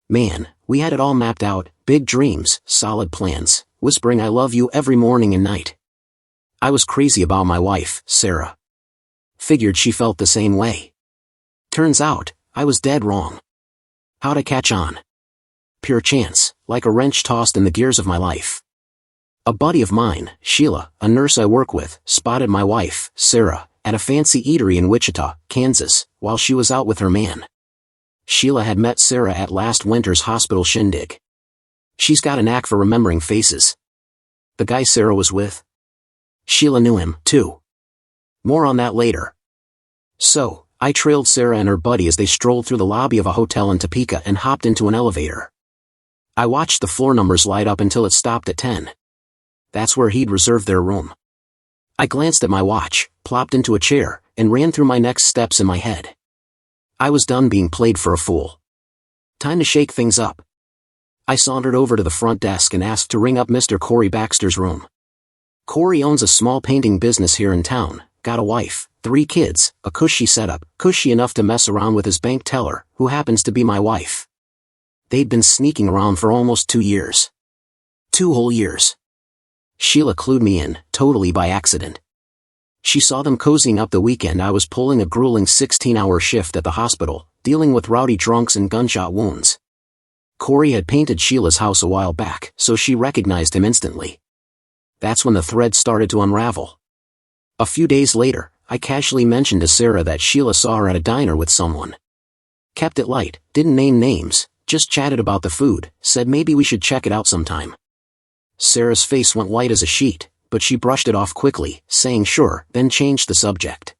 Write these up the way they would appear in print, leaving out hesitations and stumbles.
Man, we had it all mapped out, big dreams, solid plans, whispering I love you every morning and night. I was crazy about my wife, Sarah. Figured she felt the same way. Turns out, I was dead wrong. How'd I catch on? Pure chance, like a wrench tossed in the gears of my life. A buddy of mine, Sheila, a nurse I work with, spotted my wife, Sarah, at a fancy eatery in Wichita, Kansas, while she was out with her man. Sheila had met Sarah at last winter's hospital shindig. She's got a knack for remembering faces. The guy Sarah was with? Sheila knew him, too. More on that later. So, I trailed Sarah and her buddy as they strolled through the lobby of a hotel in Topeka and hopped into an elevator. I watched the floor numbers light up until it stopped at 10. That's where he'd reserved their room. I glanced at my watch, plopped into a chair, and ran through my next steps in my head. I was done being played for a fool. Time to shake things up. I sauntered over to the front desk and asked to ring up Mr. Corey Baxter's room. Corey owns a small painting business here in town, got a wife, 3 kids, a cushy setup, cushy enough to mess around with his bank teller, who happens to be my wife. They'd been sneaking around for almost 2 years. 2 whole years. Sheila clued me in, totally by accident. She saw them cozying up the weekend I was pulling a grueling 16-hour shift at the hospital, dealing with rowdy drunks and gunshot wounds. Corey had painted Sheila's house a while back, so she recognized him instantly. That's when the thread started to unravel. A few days later, I casually mentioned to Sarah that Sheila saw her at a diner with someone. Kept it light, didn't name names, just chatted about the food, said maybe we should check it out sometime. Sarah's face went white as a sheet, but she brushed it off quickly, saying sure, then changed the subject.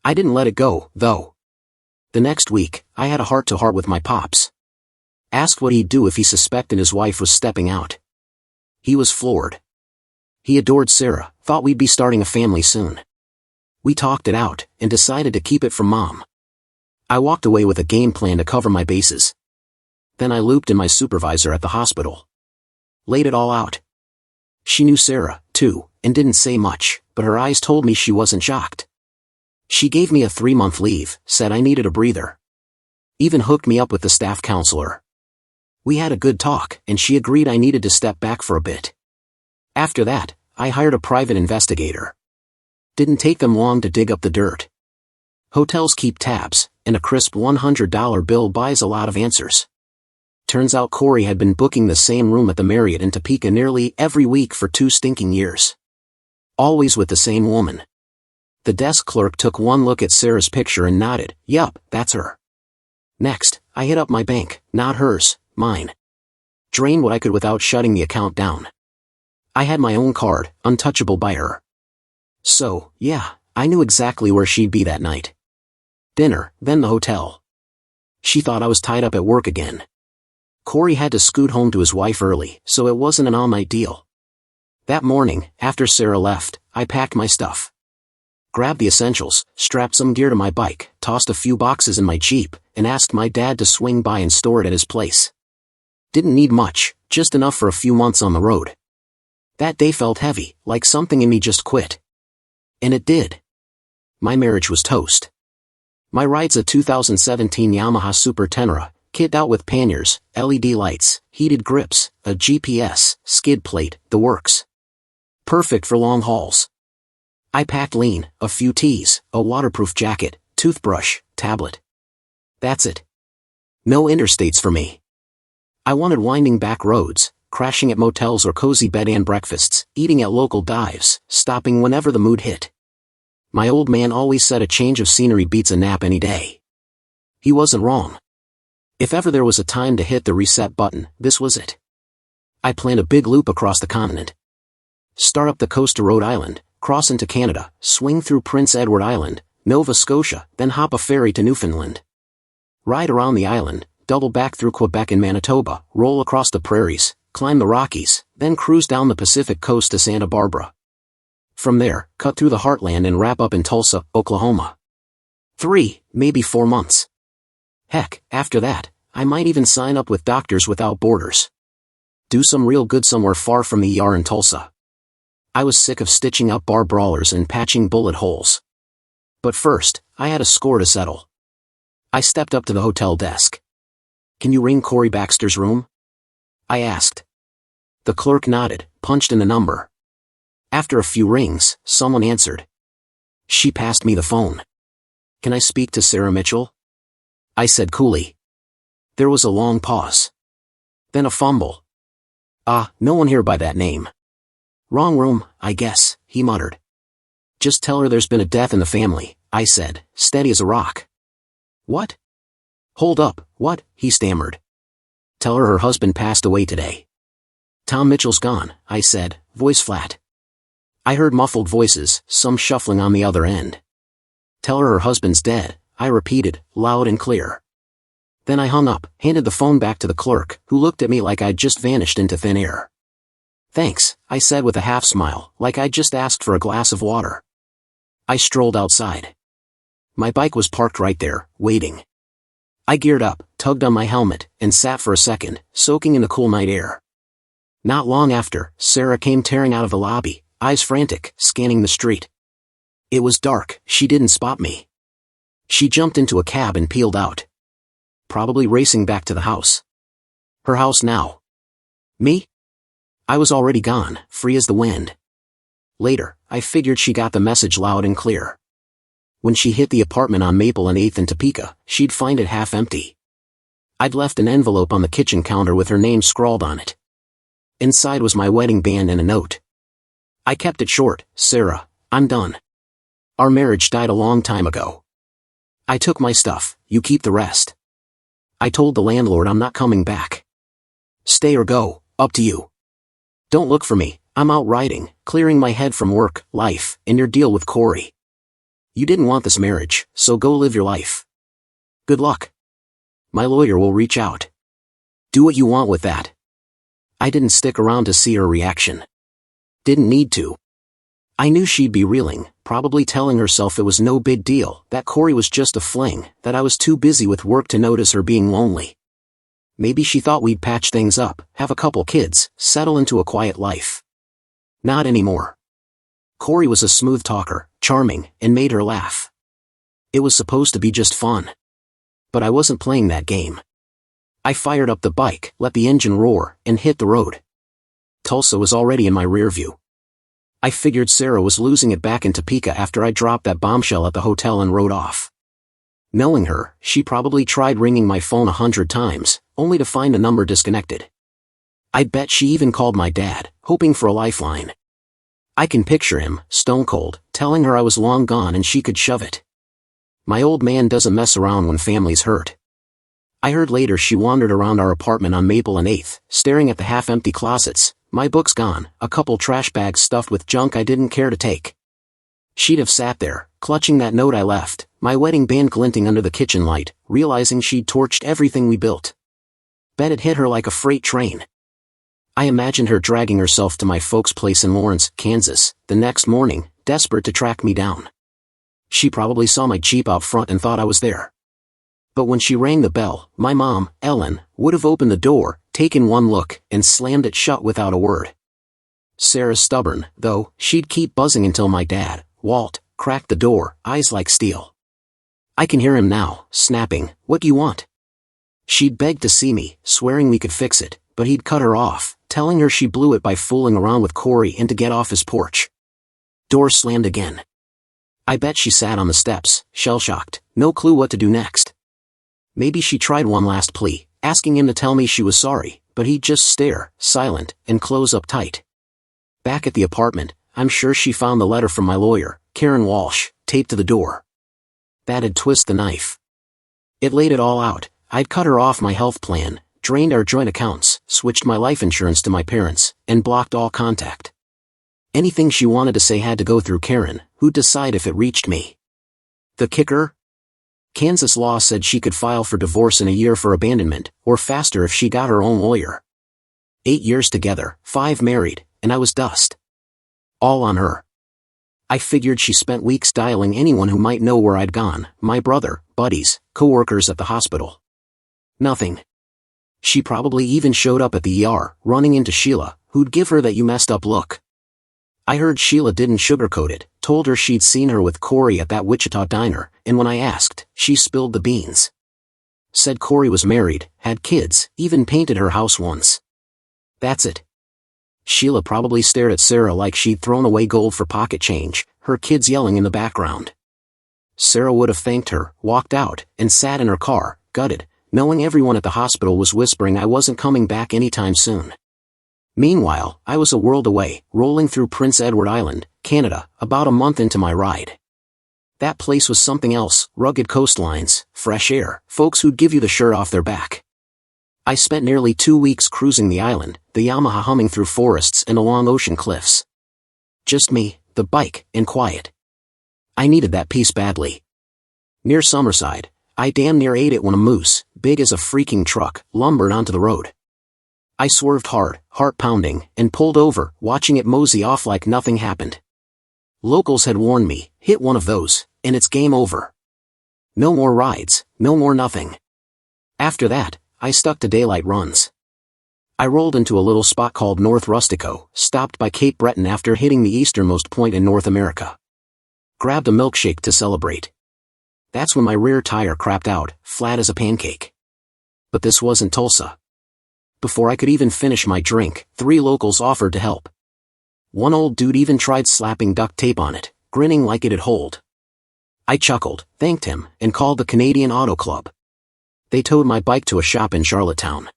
I didn't let it go, though. The next week, I had a heart-to-heart with my pops. Asked what he'd do if he suspected his wife was stepping out. He was floored. He adored Sarah, thought we'd be starting a family soon. We talked it out, and decided to keep it from Mom. I walked away with a game plan to cover my bases. Then I looped in my supervisor at the hospital. Laid it all out. She knew Sarah, too, and didn't say much, but her eyes told me she wasn't shocked. She gave me a 3-month leave, said I needed a breather. Even hooked me up with the staff counselor. We had a good talk, and she agreed I needed to step back for a bit. After that, I hired a private investigator. Didn't take them long to dig up the dirt. Hotels keep tabs, and a crisp $100 bill buys a lot of answers. Turns out Corey had been booking the same room at the Marriott in Topeka nearly every week for 2 stinking years. Always with the same woman. The desk clerk took one look at Sarah's picture and nodded, yup, that's her. Next, I hit up my bank, not hers, mine. Drained what I could without shutting the account down. I had my own card, untouchable by her. So, yeah, I knew exactly where she'd be that night. Dinner, then the hotel. She thought I was tied up at work again. Corey had to scoot home to his wife early, so it wasn't an all-night deal. That morning, after Sarah left, I packed my stuff. Grabbed the essentials, strapped some gear to my bike, tossed a few boxes in my Jeep, and asked my dad to swing by and store it at his place. Didn't need much, just enough for a few months on the road. That day felt heavy, like something in me just quit. And it did. My marriage was toast. My ride's a 2017 Yamaha Super Tenere, kitted out with panniers, LED lights, heated grips, a GPS, skid plate, the works. Perfect for long hauls. I packed lean, a few teas, a waterproof jacket, toothbrush, tablet. That's it. No interstates for me. I wanted winding back roads, crashing at motels or cozy bed and breakfasts, eating at local dives, stopping whenever the mood hit. My old man always said a change of scenery beats a nap any day. He wasn't wrong. If ever there was a time to hit the reset button, this was it. I planned a big loop across the continent. Start up the coast to Rhode Island, cross into Canada, swing through Prince Edward Island, Nova Scotia, then hop a ferry to Newfoundland. Ride around the island, double back through Quebec and Manitoba, roll across the prairies, climb the Rockies, then cruise down the Pacific coast to Santa Barbara. From there, cut through the heartland and wrap up in Tulsa, Oklahoma. 3, maybe 4 months. Heck, after that, I might even sign up with Doctors Without Borders. Do some real good somewhere far from the ER in Tulsa. I was sick of stitching up bar brawlers and patching bullet holes. But first, I had a score to settle. I stepped up to the hotel desk. Can you ring Corey Baxter's room? I asked. The clerk nodded, punched in the number. After a few rings, someone answered. She passed me the phone. Can I speak to Sarah Mitchell? I said coolly. There was a long pause. Then a fumble. No one here by that name. Wrong room, I guess, he muttered. Just tell her there's been a death in the family, I said, steady as a rock. What? Hold up, what? He stammered. Tell her her husband passed away today. Tom Mitchell's gone, I said, voice flat. I heard muffled voices, some shuffling on the other end. Tell her her husband's dead, I repeated, loud and clear. Then I hung up, handed the phone back to the clerk, who looked at me like I'd just vanished into thin air. Thanks, I said with a half smile, like I'd just asked for a glass of water. I strolled outside. My bike was parked right there, waiting. I geared up, tugged on my helmet, and sat for a second, soaking in the cool night air. Not long after, Sarah came tearing out of the lobby, eyes frantic, scanning the street. It was dark, she didn't spot me. She jumped into a cab and peeled out. Probably racing back to the house. Her house now. Me? I was already gone, free as the wind. Later, I figured she got the message loud and clear. When she hit the apartment on Maple and 8th in Topeka, she'd find it half empty. I'd left an envelope on the kitchen counter with her name scrawled on it. Inside was my wedding band and a note. I kept it short, Sarah, I'm done. Our marriage died a long time ago. I took my stuff, you keep the rest. I told the landlord I'm not coming back. Stay or go, up to you. Don't look for me, I'm out riding, clearing my head from work, life, and your deal with Corey. You didn't want this marriage, so go live your life. Good luck. My lawyer will reach out. Do what you want with that. I didn't stick around to see her reaction. Didn't need to. I knew she'd be reeling, probably telling herself it was no big deal, that Corey was just a fling, that I was too busy with work to notice her being lonely. Maybe she thought we'd patch things up, have a couple kids, settle into a quiet life. Not anymore. Corey was a smooth talker, charming, and made her laugh. It was supposed to be just fun. But I wasn't playing that game. I fired up the bike, let the engine roar, and hit the road. Tulsa was already in my rear view. I figured Sarah was losing it back in Topeka after I dropped that bombshell at the hotel and rode off. Knowing her, she probably tried ringing my phone 100 times, only to find the number disconnected. I'd bet she even called my dad, hoping for a lifeline. I can picture him, stone cold, telling her I was long gone and she could shove it. My old man doesn't mess around when family's hurt. I heard later she wandered around our apartment on Maple and 8th, staring at the half-empty closets, my books gone, a couple trash bags stuffed with junk I didn't care to take. She'd have sat there, clutching that note I left, my wedding band glinting under the kitchen light, realizing she'd torched everything we built. Bet it hit her like a freight train. I imagined her dragging herself to my folks' place in Lawrence, Kansas, the next morning, desperate to track me down. She probably saw my Jeep out front and thought I was there. But when she rang the bell, my mom, Ellen, would have opened the door, taken one look, and slammed it shut without a word. Sarah's stubborn, though, she'd keep buzzing until my dad, Walt, cracked the door, eyes like steel. I can hear him now, snapping, "What do you want?" She'd begged to see me, swearing we could fix it, but he'd cut her off, telling her she blew it by fooling around with Corey and to get off his porch. Door slammed again. I bet she sat on the steps, shell-shocked, no clue what to do next. Maybe she tried one last plea, asking him to tell me she was sorry, but he'd just stare, silent, and close up tight. Back at the apartment, I'm sure she found the letter from my lawyer, Karen Walsh, taped to the door. That'd twist the knife. It laid it all out. I'd cut her off my health plan, drained our joint accounts, switched my life insurance to my parents, and blocked all contact. Anything she wanted to say had to go through Karen, who'd decide if it reached me. The kicker? Kansas law said she could file for divorce in a year for abandonment, or faster if she got her own lawyer. 8 years together, 5 married, and I was dust. All on her. I figured she spent weeks dialing anyone who might know where I'd gone, my brother, buddies, co-workers at the hospital. Nothing. She probably even showed up at the ER, running into Sheila, who'd give her that "you messed up" look. I heard Sheila didn't sugarcoat it, told her she'd seen her with Corey at that Wichita diner, and when I asked, she spilled the beans. Said Corey was married, had kids, even painted her house once. That's it. Sheila probably stared at Sarah like she'd thrown away gold for pocket change, her kids yelling in the background. Sarah would have thanked her, walked out, and sat in her car, gutted, knowing everyone at the hospital was whispering I wasn't coming back anytime soon. Meanwhile, I was a world away, rolling through Prince Edward Island, Canada, about a month into my ride. That place was something else, rugged coastlines, fresh air, folks who'd give you the shirt off their back. I spent nearly 2 weeks cruising the island, the Yamaha humming through forests and along ocean cliffs. Just me, the bike, and quiet. I needed that peace badly. Near Summerside, I damn near ate it when a moose, big as a freaking truck, lumbered onto the road. I swerved hard, heart pounding, and pulled over, watching it mosey off like nothing happened. Locals had warned me, hit one of those, and it's game over. No more rides, no more nothing. After that, I stuck to daylight runs. I rolled into a little spot called North Rustico, stopped by Cape Breton after hitting the easternmost point in North America. Grabbed a milkshake to celebrate. That's when my rear tire crapped out, flat as a pancake. But this wasn't Tulsa. Before I could even finish my drink, 3 locals offered to help. One old dude even tried slapping duct tape on it, grinning like it'd hold. I chuckled, thanked him, and called the Canadian Auto Club. They towed my bike to a shop in Charlottetown.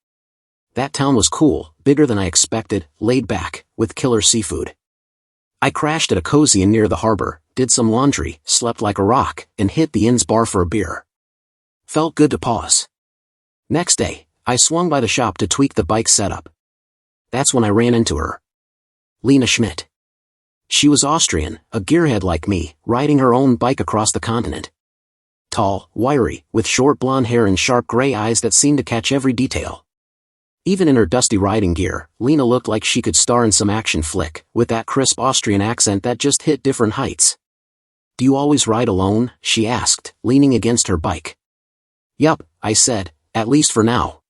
That town was cool, bigger than I expected, laid back, with killer seafood. I crashed at a cozy inn near the harbor, did some laundry, slept like a rock, and hit the inn's bar for a beer. Felt good to pause. Next day, I swung by the shop to tweak the bike setup. That's when I ran into her. Lena Schmidt. She was Austrian, a gearhead like me, riding her own bike across the continent. Tall, wiry, with short blonde hair and sharp gray eyes that seemed to catch every detail. Even in her dusty riding gear, Lena looked like she could star in some action flick, with that crisp Austrian accent that just hit different heights. "Do you always ride alone?" she asked, leaning against her bike. "Yup," I said, "at least for now."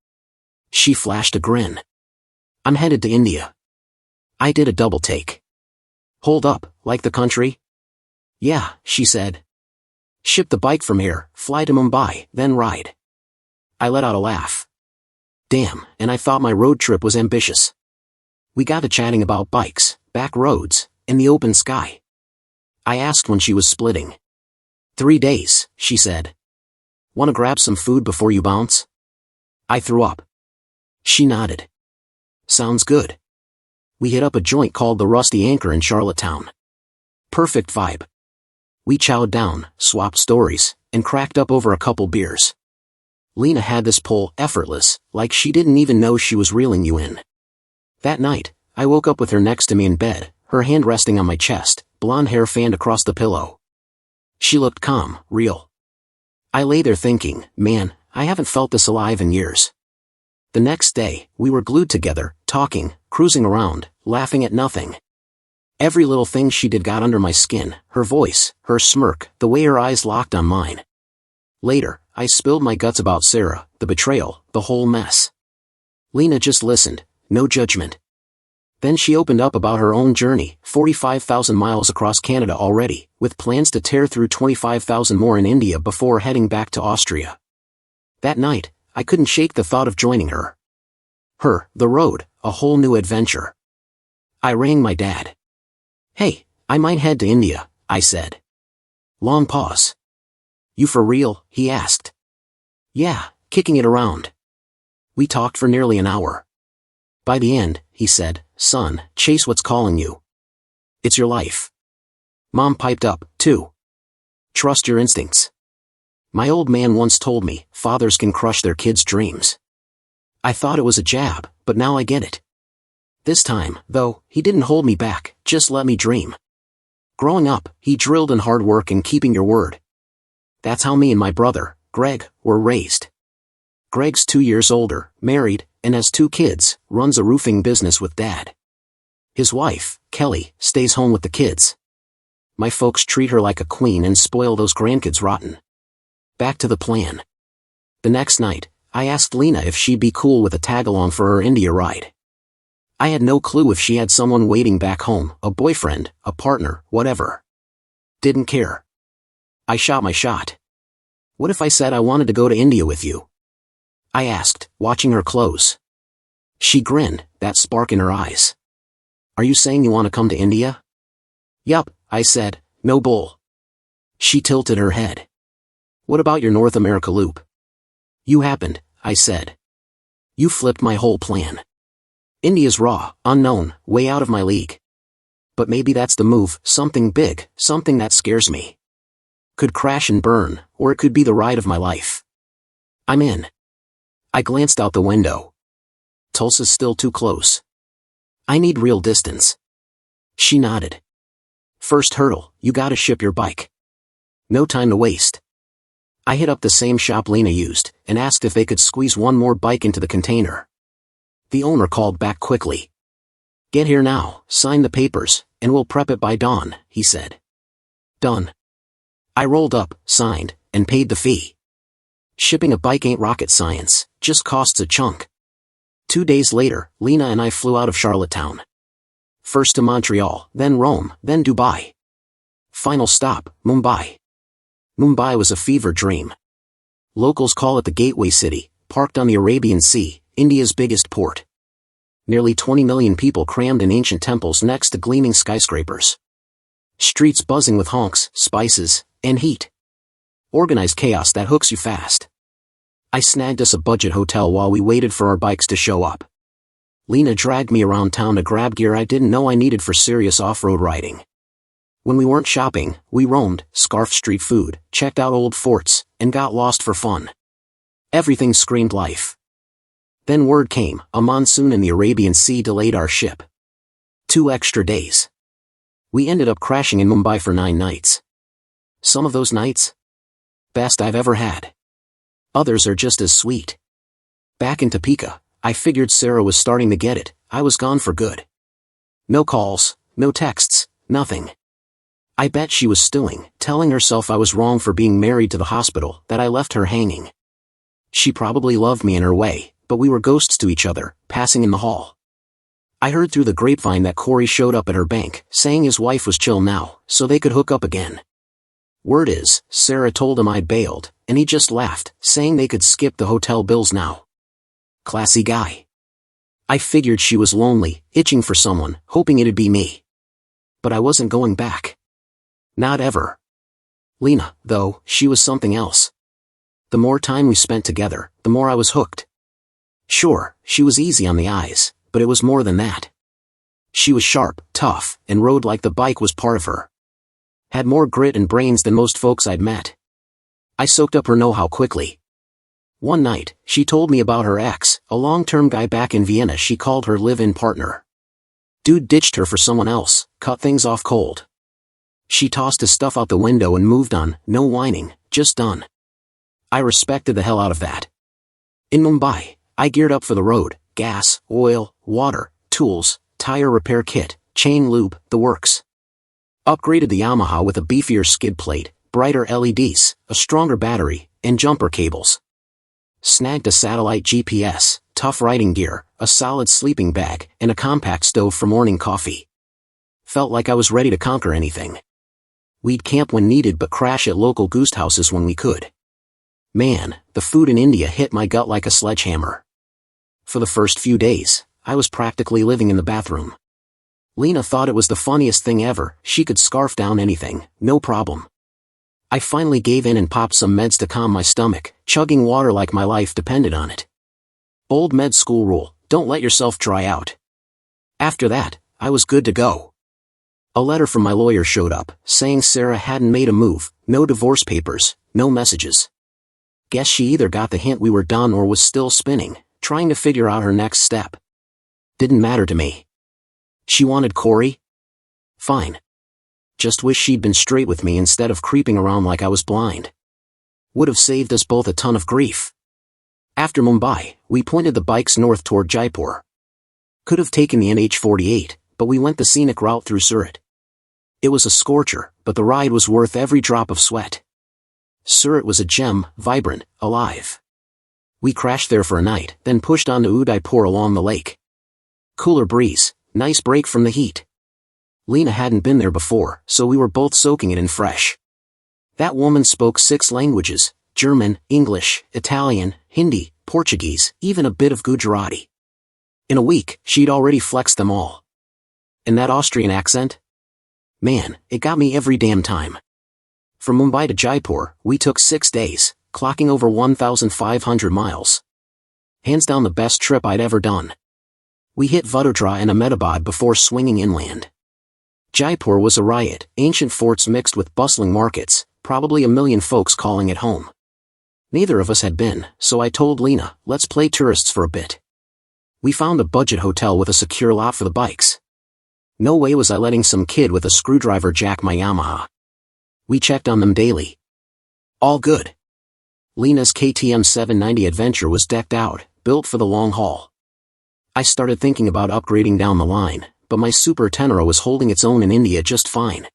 She flashed a grin. "I'm headed to India." I did a double take. "Hold up, like the country?" "Yeah," she said. "Ship the bike from here, fly to Mumbai, then ride." I let out a laugh. Damn, and I thought my road trip was ambitious. We got to chatting about bikes, back roads, and the open sky. I asked when she was splitting. 3 days, she said. "Want to grab some food before you bounce?" I threw up. She nodded. "Sounds good." We hit up a joint called the Rusty Anchor in Charlottetown. Perfect vibe. We chowed down, swapped stories, and cracked up over a couple beers. Lena had this pull, effortless, like she didn't even know she was reeling you in. That night, I woke up with her next to me in bed, her hand resting on my chest, blonde hair fanned across the pillow. She looked calm, real. I lay there thinking, man, I haven't felt this alive in years. The next day, we were glued together, talking, cruising around, laughing at nothing. Every little thing she did got under my skin, her voice, her smirk, the way her eyes locked on mine. Later, I spilled my guts about Sarah, the betrayal, the whole mess. Lena just listened, no judgment. Then she opened up about her own journey, 45,000 miles across Canada already, with plans to tear through 25,000 more in India before heading back to Austria. That night, I couldn't shake the thought of joining her. Her, the road, a whole new adventure. I rang my dad. "Hey, I might head to India," I said. Long pause. "You for real?" he asked. "Yeah, kicking it around." We talked for nearly an hour. By the end, he said, "Son, chase what's calling you. It's your life." Mom piped up, too. "Trust your instincts." My old man once told me, fathers can crush their kids' dreams. I thought it was a jab, but now I get it. This time, though, he didn't hold me back, just let me dream. Growing up, he drilled in hard work and keeping your word. That's how me and my brother, Greg, were raised. Greg's 2 years older, married, and has 2 kids, runs a roofing business with Dad. His wife, Kelly, stays home with the kids. My folks treat her like a queen and spoil those grandkids rotten. Back to the plan. The next night, I asked Lena if she'd be cool with a tag-along for her India ride. I had no clue if she had someone waiting back home, a boyfriend, a partner, whatever. Didn't care. I shot my shot. "What if I said I wanted to go to India with you?" I asked, watching her close. She grinned, that spark in her eyes. Are you saying you want to come to India? Yup, I said, no bull. She tilted her head. What about your North America loop? You happened, I said. You flipped my whole plan. India's raw, unknown, way out of my league. But maybe that's the move, something big, something that scares me. Could crash and burn, or it could be the ride of my life. I'm in. I glanced out the window. Tulsa's still too close. I need real distance. She nodded. First hurdle, you gotta ship your bike. No time to waste. I hit up the same shop Lena used, and asked if they could squeeze one more bike into the container. The owner called back quickly. Get here now, sign the papers, and we'll prep it by dawn, he said. Done. I rolled up, signed, and paid the fee. Shipping a bike ain't rocket science, just costs a chunk. 2 days later, Lena and I flew out of Charlottetown. First to Montreal, then Rome, then Dubai. Final stop, Mumbai. Mumbai was a fever dream. Locals call it the gateway city, parked on the Arabian Sea, India's biggest port. Nearly 20 million people crammed in ancient temples next to gleaming skyscrapers. Streets buzzing with honks, spices, and heat. Organized chaos that hooks you fast. I snagged us a budget hotel while we waited for our bikes to show up. Lena dragged me around town to grab gear I didn't know I needed for serious off-road riding. When we weren't shopping, we roamed, scarfed street food, checked out old forts, and got lost for fun. Everything screamed life. Then word came, a monsoon in the Arabian Sea delayed our ship. 2 extra days. We ended up crashing in Mumbai for 9 nights. Some of those nights? Best I've ever had. Others are just as sweet. Back in Topeka, I figured Sarah was starting to get it. I was gone for good. No calls, no texts, nothing. I bet she was stewing, telling herself I was wrong for being married to the hospital, that I left her hanging. She probably loved me in her way, but we were ghosts to each other, passing in the hall. I heard through the grapevine that Corey showed up at her bank, saying his wife was chill now, so they could hook up again. Word is, Sarah told him I'd bailed, and he just laughed, saying they could skip the hotel bills now. Classy guy. I figured she was lonely, itching for someone, hoping it'd be me. But I wasn't going back. Not ever. Lena, though, she was something else. The more time we spent together, the more I was hooked. Sure, she was easy on the eyes, but it was more than that. She was sharp, tough, and rode like the bike was part of her. Had more grit and brains than most folks I'd met. I soaked up her know-how quickly. One night, she told me about her ex, a long-term guy back in Vienna she called her live-in partner. Dude ditched her for someone else, cut things off cold. She tossed his stuff out the window and moved on, no whining, just done. I respected the hell out of that. In Mumbai, I geared up for the road, gas, oil, water, tools, tire repair kit, chain lube, the works. Upgraded the Yamaha with a beefier skid plate, brighter LEDs, a stronger battery, and jumper cables. Snagged a satellite GPS, tough riding gear, a solid sleeping bag, and a compact stove for morning coffee. Felt like I was ready to conquer anything. We'd camp when needed but crash at local ghost houses when we could. Man, the food in India hit my gut like a sledgehammer. For the first few days, I was practically living in the bathroom. Lena thought it was the funniest thing ever, she could scarf down anything, no problem. I finally gave in and popped some meds to calm my stomach, chugging water like my life depended on it. Old med school rule, don't let yourself dry out. After that, I was good to go. A letter from my lawyer showed up, saying Sarah hadn't made a move, no divorce papers, no messages. Guess she either got the hint we were done or was still spinning, trying to figure out her next step. Didn't matter to me. She wanted Corey? Fine. Just wish she'd been straight with me instead of creeping around like I was blind. Would have saved us both a ton of grief. After Mumbai, we pointed the bikes north toward Jaipur. Could have taken the NH-48, but we went the scenic route through Surat. It was a scorcher, but the ride was worth every drop of sweat. Surat was a gem, vibrant, alive. We crashed there for a night, then pushed on to Udaipur along the lake. Cooler breeze, nice break from the heat. Lena hadn't been there before, so we were both soaking it in fresh. That woman spoke 6 languages, German, English, Italian, Hindi, Portuguese, even a bit of Gujarati. In a week, she'd already flexed them all. And that Austrian accent? Man, it got me every damn time. From Mumbai to Jaipur, we took 6 days, clocking over 1,500 miles. Hands down the best trip I'd ever done. We hit Vadodara and Ahmedabad before swinging inland. Jaipur was a riot, ancient forts mixed with bustling markets, probably a million folks calling it home. Neither of us had been, so I told Lena, let's play tourists for a bit. We found a budget hotel with a secure lot for the bikes. No way was I letting some kid with a screwdriver jack my Yamaha. We checked on them daily. All good. Lena's KTM 790 Adventure was decked out, built for the long haul. I started thinking about upgrading down the line, but my Super Tenero was holding its own in India just fine.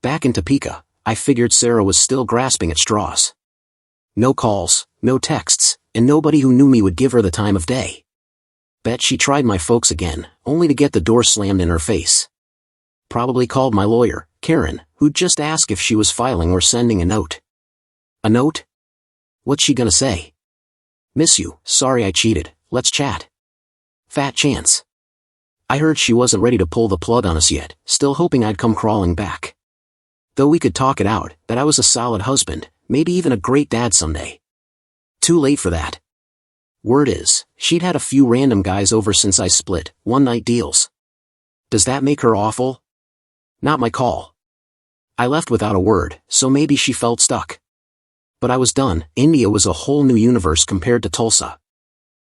Back in Topeka, I figured Sarah was still grasping at straws. No calls, no texts, and nobody who knew me would give her the time of day. Bet she tried my folks again, only to get the door slammed in her face. Probably called my lawyer, Karen, who'd just ask if she was filing or sending a note. A note? What's she gonna say? Miss you, sorry I cheated, let's chat. Fat chance. I heard she wasn't ready to pull the plug on us yet, still hoping I'd come crawling back. Though we could talk it out, that I was a solid husband, maybe even a great dad someday. Too late for that. Word is, she'd had a few random guys over since I split, one-night deals. Does that make her awful? Not my call. I left without a word, so maybe she felt stuck. But I was done. India was a whole new universe compared to Tulsa.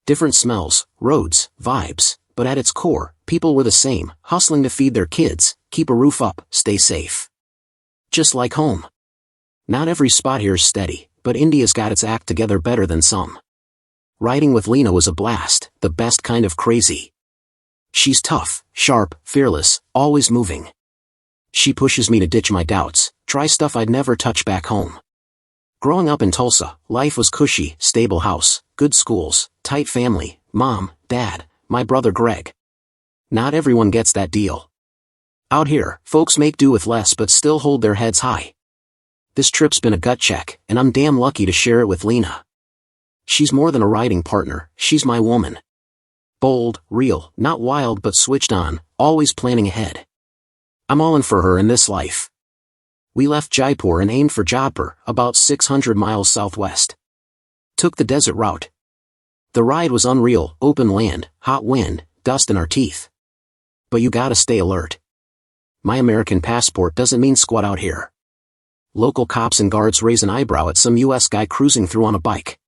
Different smells, roads, vibes, but at its core, people were the same, hustling to feed their kids, keep a roof up, stay safe. Just like home. Not every spot here is steady, but India's got its act together better than some. Riding with Lena was a blast, the best kind of crazy. She's tough, sharp, fearless, always moving. She pushes me to ditch my doubts, try stuff I'd never touch back home. Growing up in Tulsa, life was cushy, stable house, good schools, tight family, mom, dad, my brother Greg. Not everyone gets that deal. Out here, folks make do with less but still hold their heads high. This trip's been a gut check, and I'm damn lucky to share it with Lena. She's more than a riding partner, she's my woman. Bold, real, not wild but switched on, always planning ahead. I'm all in for her in this life. We left Jaipur and aimed for Jodhpur, about 600 miles southwest. Took the desert route. The ride was unreal, open land, hot wind, dust in our teeth. But you gotta stay alert. My American passport doesn't mean squat out here. Local cops and guards raise an eyebrow at some US guy cruising through on a bike.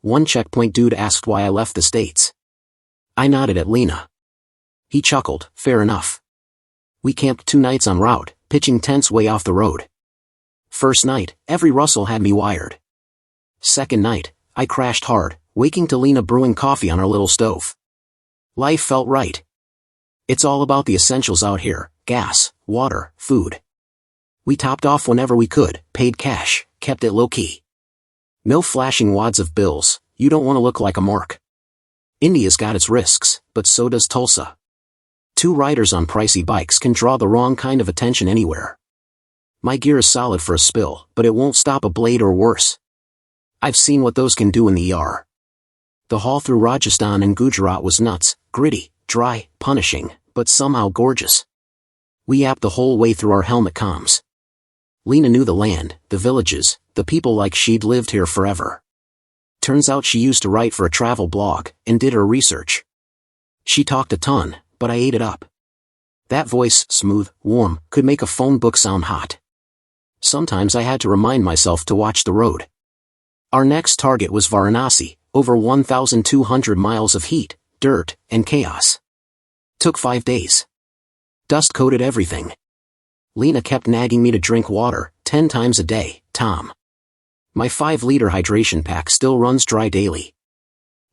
One checkpoint dude asked why I left the States. I nodded at Lena. He chuckled, fair enough. We camped 2 nights en route, pitching tents way off the road. First night, every rustle had me wired. Second night, I crashed hard, waking to Lena brewing coffee on our little stove. Life felt right. It's all about the essentials out here, gas, water, food. We topped off whenever we could, paid cash, kept it low-key. No flashing wads of bills, you don't want to look like a mark. India's got its risks, but so does Tulsa. 2 riders on pricey bikes can draw the wrong kind of attention anywhere. My gear is solid for a spill, but it won't stop a blade or worse. I've seen what those can do in the ER. The haul through Rajasthan and Gujarat was nuts, gritty, dry, punishing, but somehow gorgeous. We yapped the whole way through our helmet comms. Lena knew the land, the villages, the people like she'd lived here forever. Turns out she used to write for a travel blog, and did her research. She talked a ton, but I ate it up. That voice, smooth, warm, could make a phone book sound hot. Sometimes I had to remind myself to watch the road. Our next target was Varanasi, over 1,200 miles of heat, dirt, and chaos. Took 5 days. Dust-coated everything. Lena kept nagging me to drink water, 10 times a day, Tom. My 5-liter hydration pack still runs dry daily.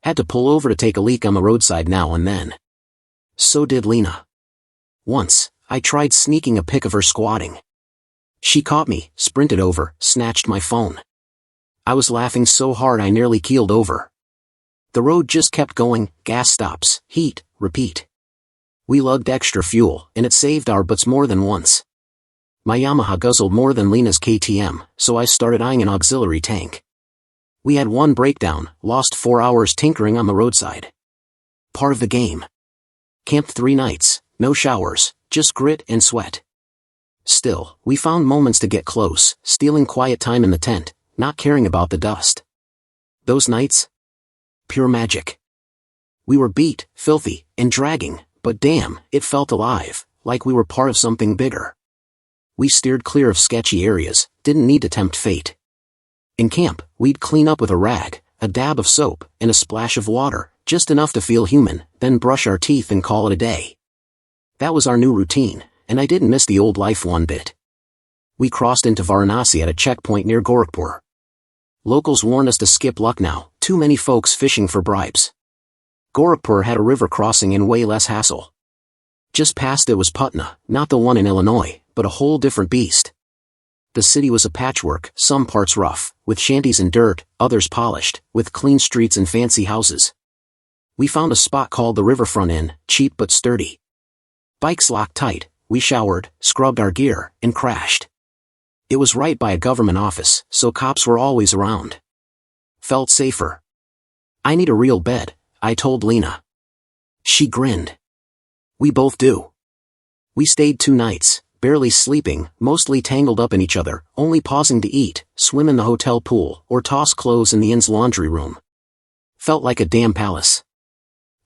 Had to pull over to take a leak on the roadside now and then. So did Lena. Once, I tried sneaking a pic of her squatting. She caught me, sprinted over, snatched my phone. I was laughing so hard I nearly keeled over. The road just kept going, gas stops, heat, repeat. We lugged extra fuel, and it saved our butts more than once. My Yamaha guzzled more than Lena's KTM, so I started eyeing an auxiliary tank. We had one breakdown, lost 4 hours tinkering on the roadside. Part of the game. Camped 3 nights, no showers, just grit and sweat. Still, we found moments to get close, stealing quiet time in the tent, not caring about the dust. Those nights? Pure magic. We were beat, filthy, and dragging, but damn, it felt alive, like we were part of something bigger. We steered clear of sketchy areas, didn't need to tempt fate. In camp, we'd clean up with a rag, a dab of soap, and a splash of water, just enough to feel human, then brush our teeth and call it a day. That was our new routine, and I didn't miss the old life one bit. We crossed into Varanasi at a checkpoint near Gorakhpur. Locals warned us to skip Lucknow, too many folks fishing for bribes. Gorakhpur had a river crossing and way less hassle. Just past it was Patna, not the one in Illinois, but a whole different beast. The city was a patchwork, some parts rough, with shanties and dirt, others polished, with clean streets and fancy houses. We found a spot called the Riverfront Inn, cheap but sturdy. Bikes locked tight, we showered, scrubbed our gear, and crashed. It was right by a government office, so cops were always around. Felt safer. I need a real bed, I told Lena. She grinned. We both do. We stayed 2 nights, barely sleeping, mostly tangled up in each other, only pausing to eat, swim in the hotel pool, or toss clothes in the inn's laundry room. Felt like a damn palace.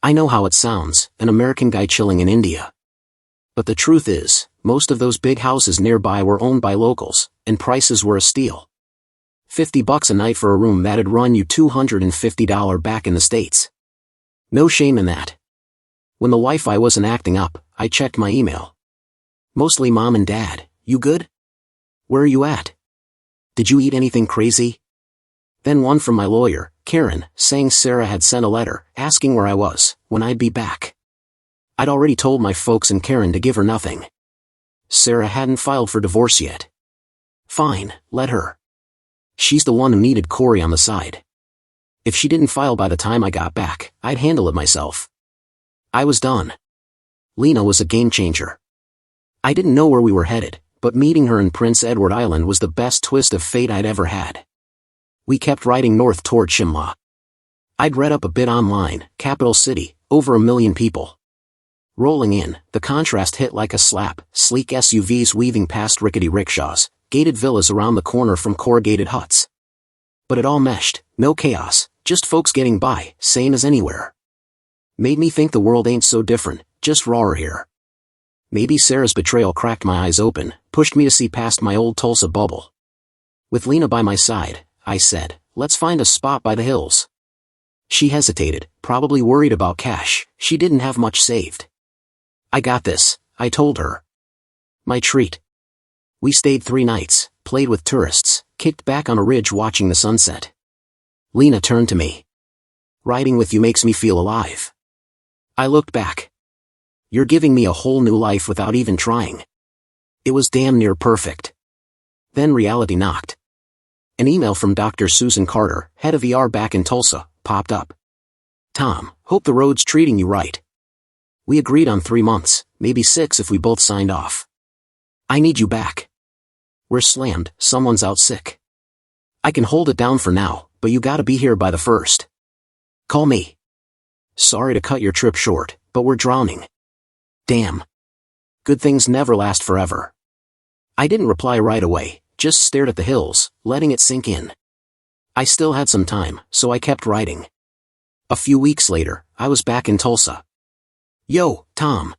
I know how it sounds, an American guy chilling in India. But the truth is, most of those big houses nearby were owned by locals, and prices were a steal. $50 a night for a room that'd run you $250 back in the States. No shame in that. When the Wi-Fi wasn't acting up, I checked my email. Mostly mom and dad, you good? Where are you at? Did you eat anything crazy? Then one from my lawyer, Karen, saying Sarah had sent a letter, asking where I was, when I'd be back. I'd already told my folks and Karen to give her nothing. Sarah hadn't filed for divorce yet. Fine, let her. She's the one who needed Corey on the side. If she didn't file by the time I got back, I'd handle it myself. I was done. Lena was a game changer. I didn't know where we were headed, but meeting her in Prince Edward Island was the best twist of fate I'd ever had. We kept riding north toward Shimla. I'd read up a bit online, capital city, over 1 million people. Rolling in, the contrast hit like a slap, sleek SUVs weaving past rickety rickshaws, gated villas around the corner from corrugated huts. But it all meshed, no chaos, just folks getting by, same as anywhere. Made me think the world ain't so different, just rawer here. Maybe Sarah's betrayal cracked my eyes open, pushed me to see past my old Tulsa bubble. With Lena by my side, I said, let's find a spot by the hills. She hesitated, probably worried about cash, she didn't have much saved. I got this, I told her. My treat. We stayed 3 nights, played with tourists, kicked back on a ridge watching the sunset. Lena turned to me. Riding with you makes me feel alive. I looked back. You're giving me a whole new life without even trying. It was damn near perfect. Then reality knocked. An email from Dr. Susan Carter, head of ER back in Tulsa, popped up. Tom, hope the road's treating you right. We agreed on 3 months, maybe 6 if we both signed off. I need you back. We're slammed, someone's out sick. I can hold it down for now, but you gotta be here by the 1st. Call me. Sorry to cut your trip short, but we're drowning. Damn. Good things never last forever. I didn't reply right away, just stared at the hills, letting it sink in. I still had some time, so I kept writing. A few weeks later, I was back in Tulsa. Yo, Tom.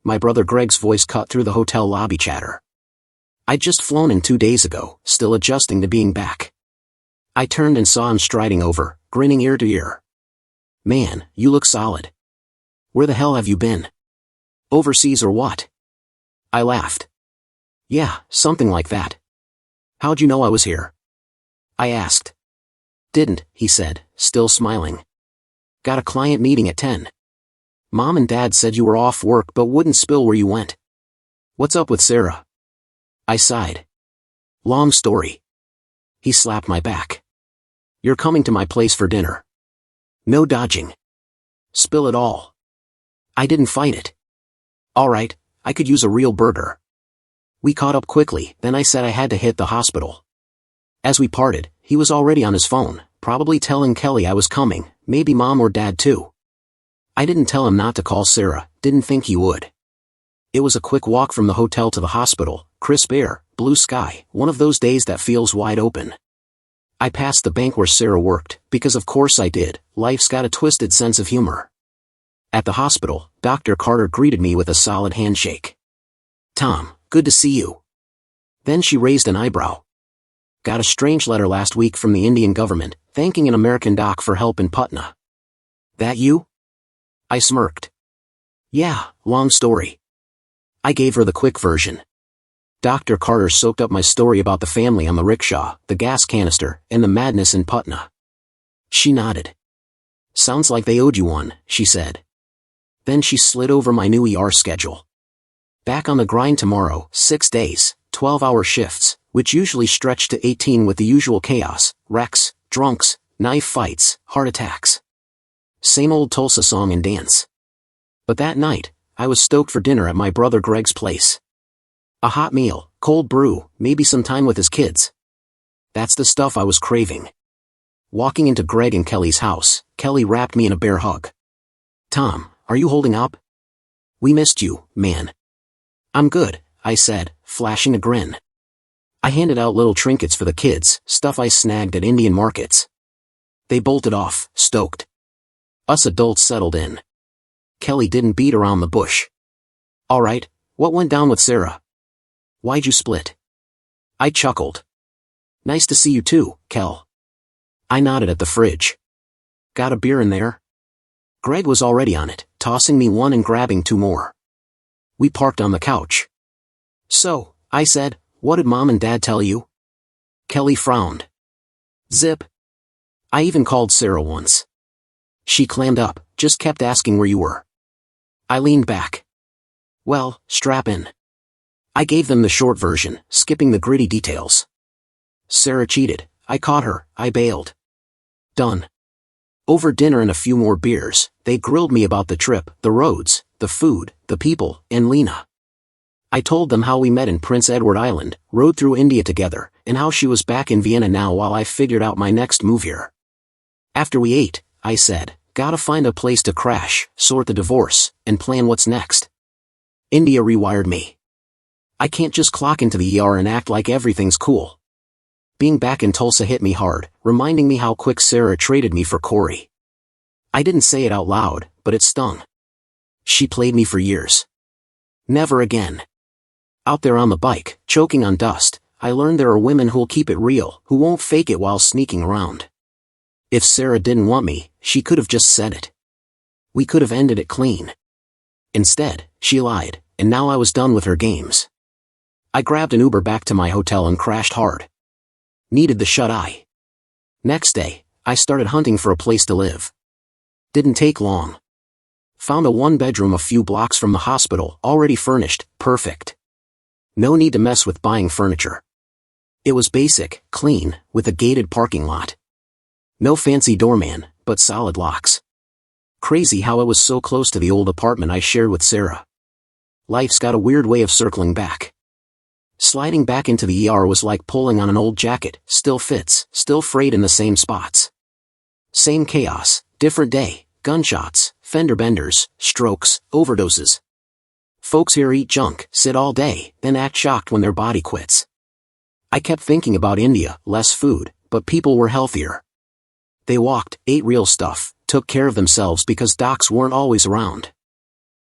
My brother Greg's voice cut through the hotel lobby chatter. I'd just flown in 2 days ago, still adjusting to being back. I turned and saw him striding over, grinning ear to ear. Man, you look solid. Where the hell have you been? Overseas or what? I laughed. Yeah, something like that. How'd you know I was here? I asked. Didn't, he said, still smiling. Got a client meeting at 10. Mom and Dad said you were off work but wouldn't spill where you went. What's up with Sarah? I sighed. Long story. He slapped my back. You're coming to my place for dinner. No dodging. Spill it all. I didn't fight it. All right, I could use a real burger. We caught up quickly, then I said I had to hit the hospital. As we parted, he was already on his phone, probably telling Kelly I was coming, maybe Mom or Dad too. I didn't tell him not to call Sarah, didn't think he would. It was a quick walk from the hotel to the hospital, crisp air, blue sky, one of those days that feels wide open. I passed the bank where Sarah worked, because of course I did, life's got a twisted sense of humor. At the hospital, Dr. Carter greeted me with a solid handshake. "Tom, good to see you." Then she raised an eyebrow. "Got a strange letter last week from the Indian government, thanking an American doc for help in Patna." "That you?" I smirked. "Yeah, long story." I gave her the quick version. Dr. Carter soaked up my story about the family on the rickshaw, the gas canister, and the madness in Patna. She nodded. "Sounds like they owed you one," she said. Then she slid over my new ER schedule. "Back on the grind tomorrow, 6 days, 12-hour shifts, which usually stretch to 18 with the usual chaos, wrecks, drunks, knife fights, heart attacks. Same old Tulsa song and dance." But that night, I was stoked for dinner at my brother Greg's place. A hot meal, cold brew, maybe some time with his kids. That's the stuff I was craving. Walking into Greg and Kelly's house, Kelly wrapped me in a bear hug. "Tom, are you holding up? We missed you, man." "I'm good," I said, flashing a grin. I handed out little trinkets for the kids, stuff I snagged at Indian markets. They bolted off, stoked. Us adults settled in. Kelly didn't beat around the bush. "All right, what went down with Sarah? Why'd you split?" I chuckled. "Nice to see you too, Kel." I nodded at the fridge. "Got a beer in there?" Greg was already on it, tossing me one and grabbing 2 more. We parked on the couch. "So," I said, "what did Mom and Dad tell you?" Kelly frowned. "Zip. I even called Sarah once. She clammed up, just kept asking where you were." I leaned back. "Well, strap in." I gave them the short version, skipping the gritty details. "Sarah cheated, I caught her, I bailed." Done. Over dinner and a few more beers, they grilled me about the trip, the roads, the food, the people, and Lena. I told them how we met in Prince Edward Island, rode through India together, and how she was back in Vienna now while I figured out my next move here. After we ate, I said, "Gotta find a place to crash, sort the divorce, and plan what's next." India rewired me. I can't just clock into the ER and act like everything's cool. Being back in Tulsa hit me hard, reminding me how quick Sarah traded me for Corey. I didn't say it out loud, but it stung. She played me for years. Never again. Out there on the bike, choking on dust, I learned there are women who'll keep it real, who won't fake it while sneaking around. If Sarah didn't want me, she could have just said it. We could have ended it clean. Instead, she lied, and now I was done with her games. I grabbed an Uber back to my hotel and crashed hard. Needed the shut-eye. Next day, I started hunting for a place to live. Didn't take long. Found a 1-bedroom a few blocks from the hospital, already furnished, perfect. No need to mess with buying furniture. It was basic, clean, with a gated parking lot. No fancy doorman, but solid locks. Crazy how it was so close to the old apartment I shared with Sarah. Life's got a weird way of circling back. Sliding back into the ER was like pulling on an old jacket, still fits, still frayed in the same spots. Same chaos, different day, gunshots, fender benders, strokes, overdoses. Folks here eat junk, sit all day, then act shocked when their body quits. I kept thinking about India, less food, but people were healthier. They walked, ate real stuff, took care of themselves because docs weren't always around.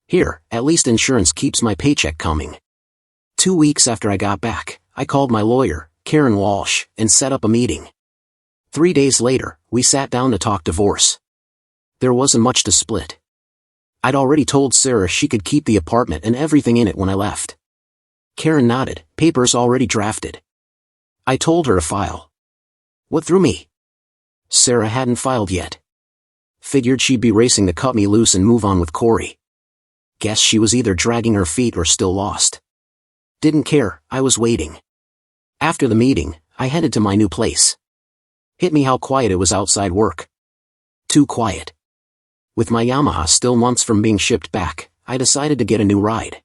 Here, at least insurance keeps my paycheck coming. 2 weeks after I got back, I called my lawyer, Karen Walsh, and set up a meeting. 3 days later, we sat down to talk divorce. There wasn't much to split. I'd already told Sarah she could keep the apartment and everything in it when I left. Karen nodded, papers already drafted. I told her to file. What threw me? Sarah hadn't filed yet. Figured she'd be racing to cut me loose and move on with Corey. Guess she was either dragging her feet or still lost. Didn't care, I was waiting. After the meeting, I headed to my new place. Hit me how quiet it was outside work. Too quiet. With my Yamaha still months from being shipped back, I decided to get a new ride.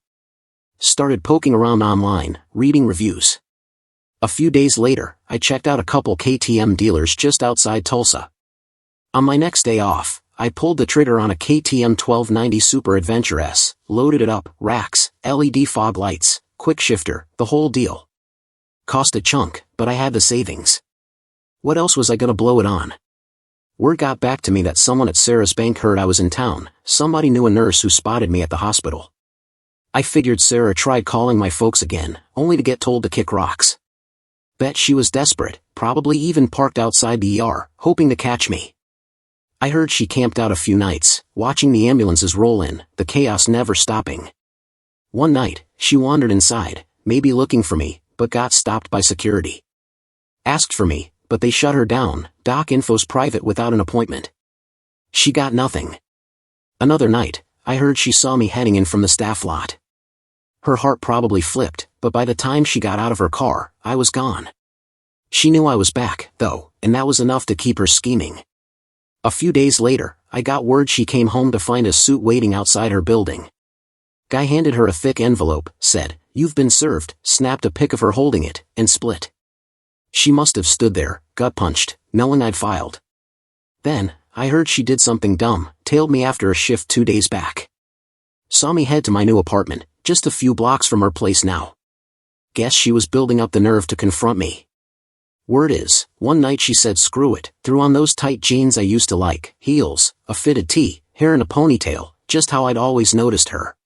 Started poking around online, reading reviews. A few days later, I checked out a couple KTM dealers just outside Tulsa. On my next day off, I pulled the trigger on a KTM 1290 Super Adventure S, loaded it up, racks, LED fog lights, quick shifter, the whole deal. Cost a chunk, but I had the savings. What else was I gonna blow it on? Word got back to me that someone at Sarah's bank heard I was in town. Somebody knew a nurse who spotted me at the hospital. I figured Sarah tried calling my folks again, only to get told to kick rocks. Bet she was desperate, probably even parked outside the ER, hoping to catch me. I heard she camped out a few nights, watching the ambulances roll in, the chaos never stopping. One night, she wandered inside, maybe looking for me, but got stopped by security. Asked for me, but they shut her down. Doc info's private without an appointment. She got nothing. Another night, I heard she saw me heading in from the staff lot. Her heart probably flipped, but by the time she got out of her car, I was gone. She knew I was back, though, and that was enough to keep her scheming. A few days later, I got word she came home to find a suit waiting outside her building. Guy handed her a thick envelope, said, "You've been served," snapped a pic of her holding it, and split. She must have stood there, gut-punched, knowing I'd filed. Then, I heard she did something dumb, tailed me after a shift 2 days back. Saw me head to my new apartment, just a few blocks from her place now. Guess she was building up the nerve to confront me. Word is, one night she said screw it, threw on those tight jeans I used to like, heels, a fitted tee, hair in a ponytail, just how I'd always noticed her.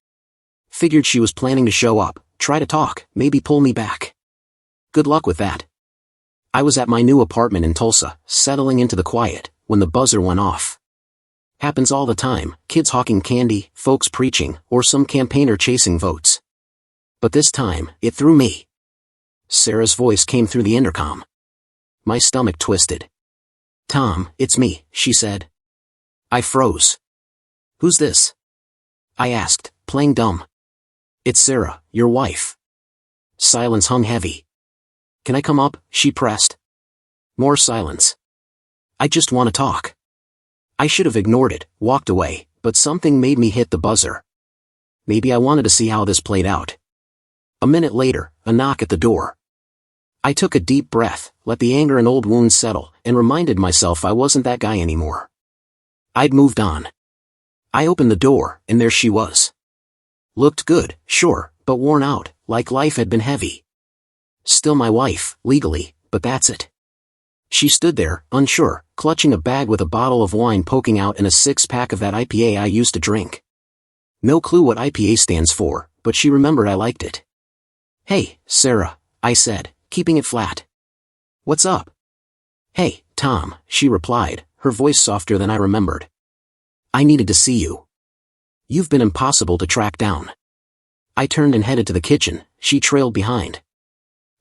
Figured she was planning to show up, try to talk, maybe pull me back. Good luck with that. I was at my new apartment in Tulsa, settling into the quiet, when the buzzer went off. Happens all the time, kids hawking candy, folks preaching, or some campaigner chasing votes. But this time, it threw me. Sarah's voice came through the intercom. My stomach twisted. "Tom, it's me," she said. I froze. "Who's this?" I asked, playing dumb. "It's Sarah, your wife." Silence hung heavy. "Can I come up?" she pressed. More silence. "I just want to talk." I should have ignored it, walked away, but something made me hit the buzzer. Maybe I wanted to see how this played out. A minute later, a knock at the door. I took a deep breath, let the anger and old wounds settle, and reminded myself I wasn't that guy anymore. I'd moved on. I opened the door, and there she was. Looked good, sure, but worn out, like life had been heavy. Still my wife, legally, but that's it. She stood there, unsure, clutching a bag with a bottle of wine poking out and a six-pack of that IPA I used to drink. No clue what IPA stands for, but she remembered I liked it. "Hey, Sarah," I said, keeping it flat. "What's up?" "Hey, Tom," she replied, her voice softer than I remembered. "I needed to see you. You've been impossible to track down." I turned and headed to the kitchen, she trailed behind.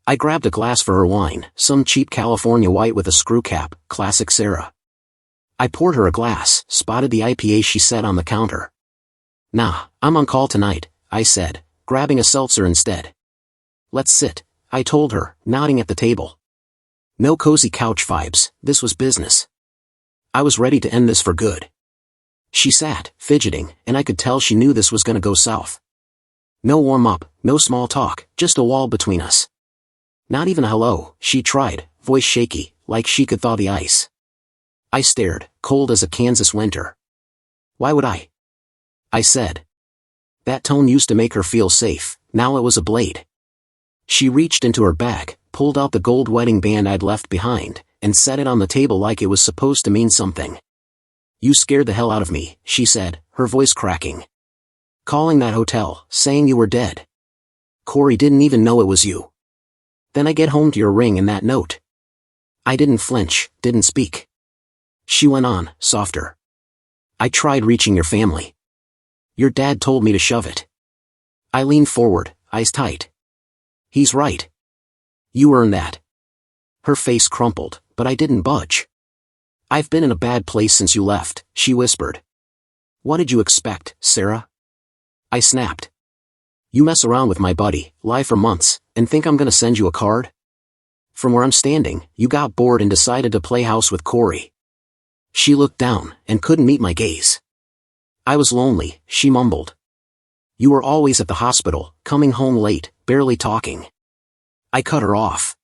I grabbed a glass for her wine, some cheap California white with a screw cap, classic Sarah. I poured her a glass, spotted the IPA she set on the counter. "Nah, I'm on call tonight," I said, grabbing a seltzer instead. "Let's sit," I told her, nodding at the table. No cozy couch vibes, this was business. I was ready to end this for good. She sat, fidgeting, and I could tell she knew this was gonna go south. No warm-up, no small talk, just a wall between us. Not even a hello, she tried, voice shaky, like she could thaw the ice. I stared, cold as a Kansas winter. "Why would I?" I said. That tone used to make her feel safe, now it was a blade. She reached into her bag, pulled out the gold wedding band I'd left behind, and set it on the table like it was supposed to mean something. "You scared the hell out of me," she said, her voice cracking. "Calling that hotel, saying you were dead. Corey didn't even know it was you. Then I get home to your ring and that note." I didn't flinch, didn't speak. She went on, softer. "I tried reaching your family. Your dad told me to shove it." I leaned forward, eyes tight. "He's right. You earned that." Her face crumpled, but I didn't budge. "I've been in a bad place since you left," she whispered. "What did you expect, Sarah?" I snapped. "You mess around with my buddy, lie for months, and think I'm gonna send you a card? From where I'm standing, you got bored and decided to play house with Corey." She looked down, and couldn't meet my gaze. "I was lonely," she mumbled. "You were always at the hospital, coming home late, barely talking." I cut her off.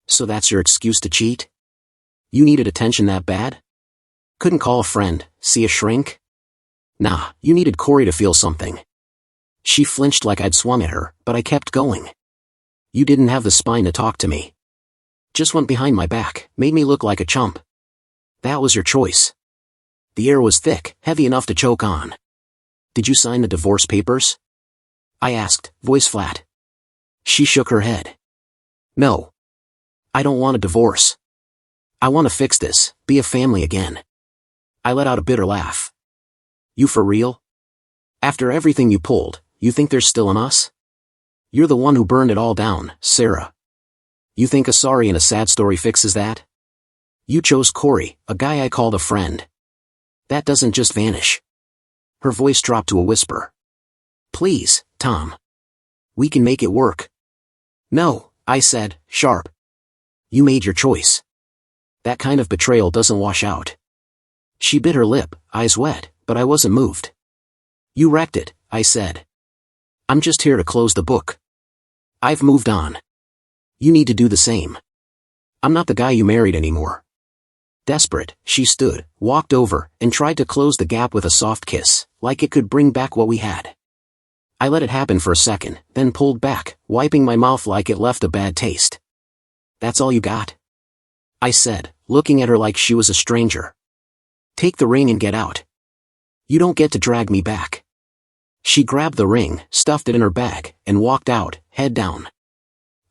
So that's your excuse to cheat? You needed attention that bad? Couldn't call a friend, see a shrink? Nah, you needed Corey to feel something. She flinched like I'd swung at her, but I kept going. You didn't have the spine to talk to me. Just went behind my back, made me look like a chump. That was your choice. The air was thick, heavy enough to choke on. Did you sign the divorce papers? I asked, voice flat. She shook her head. No. I don't want a divorce. I want to fix this, be a family again. I let out a bitter laugh. You for real? After everything you pulled, you think there's still an us? You're the one who burned it all down, Sarah. You think a sorry and a sad story fixes that? You chose Corey, a guy I called a friend. That doesn't just vanish. Her voice dropped to a whisper. Please, Tom. We can make it work. No, I said, sharp. You made your choice. That kind of betrayal doesn't wash out. She bit her lip, eyes wet, but I wasn't moved. You wrecked it, I said. I'm just here to close the book. I've moved on. You need to do the same. I'm not the guy you married anymore. Desperate, she stood, walked over, and tried to close the gap with a soft kiss, like it could bring back what we had. I let it happen for a second, then pulled back, wiping my mouth like it left a bad taste. That's all you got? I said, looking at her like she was a stranger. Take the ring and get out. You don't get to drag me back. She grabbed the ring, stuffed it in her bag, and walked out, head down.